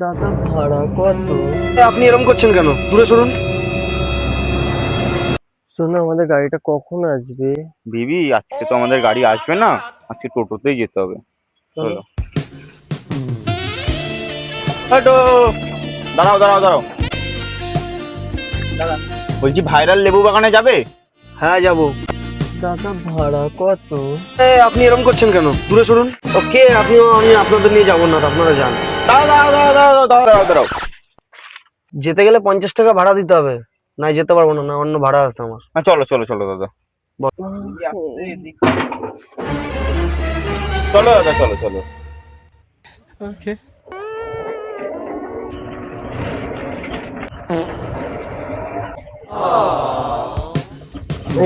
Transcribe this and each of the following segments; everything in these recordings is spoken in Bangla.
দাদা ভাড়া কত? আপনি এরকম করছেন কেন? দূরে সরুন। শোনো, আমাদের গাড়িটা কখন আসবে? দিদি আজকে তো আমাদের গাড়ি আসবে না, আজকে টোটোতেই যেতে হবে। চলো। হ্যালো, দাঁড়াও দাঁড়াও দাঁড়াও, বলছি ভাইরাল লেবু বাগানে যাবে? হ্যাঁ যাবো। দাদা ভাড়া কত? আপনি এরকম করছেন কেন? দূরে সরুন। ওকে, আমি আপনাদের নিয়ে যাবো না, আপনারা যান। দাঁড়াও দাঁড়াও দাঁড়াও দাঁড়াও দাঁড়াও দাঁড়াও দাঁড়াও। যেতে গেলে 50 টাকা ভাড়া দিতে হবে, নাই যেতে পারবো না, না অন্য ভাড়া আছে আমার। হ্যাঁ চলো চলো চলো দাদা, চলো দাদা, চলো চলো।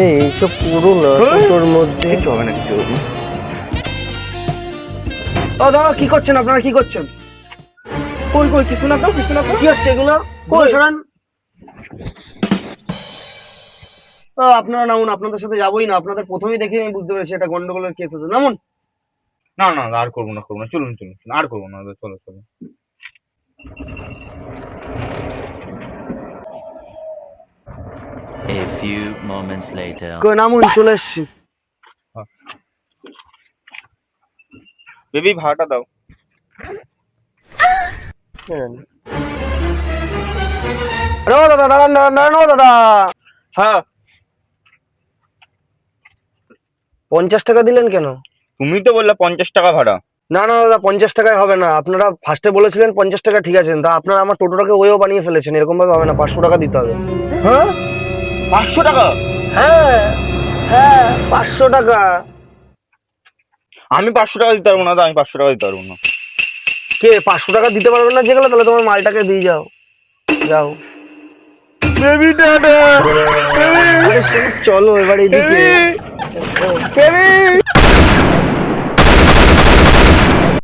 এইসব পুরো না টোটোর মধ্যে। কিছু হবে না, কিছু হবে না। ও দাদা, কি করছেন আপনারা? কি করছেন? কই কই, কিছু না তো, কিছু না তো। কি হচ্ছে এগুলো? দূরে সরান। আপনারা নামুন, আপনাদের সাথে যাবোই না। আপনাদের প্রথমেই দেখে আমি বুঝতে পেরেছি এটা গন্ডগোলের কেস আছে। নামুন। না না আর করবো না, করবো না, চলুন চলুন চলুন, আর করবো না দাদা, চলো চলো। A few moments later. নামুন, চলে এসছি। বেবি ভাড়াটা দাও। আরে ও দাদা, দাঁড়ান দাঁড়ান দাঁড়ান, ও দাদা। হ্যাঁ, 50 টাকা দিলেন কেন? তুমি তো বললে 50 টাকা ভাড়া। না না দাদা, 50 টাকায় হবে না। আপনারা ফার্স্টে বলেছিলেন 50 টাকা, ঠিক আছে। তা আপনারা আমার টোটোটাকে ওয়েও বানিয়ে ফেলেছেন। এরকম ভাবে হবে না, 500 টাকা দিতে হবে। হ্যাঁ 500 টাকা? হ্যাঁ হ্যাঁ, 500 টাকা। আমি 500 টাকা দিতে পারবো না দাদা, আমি 500 টাকা দিতে পারবো না। কে 500 টাকা দিতে পারবেন না যেগুলো? তাহলে তোমার মালটাকে দিয়ে যাও, যাও। বেবি দাদা, চলো এবার এইদিকে। বেবি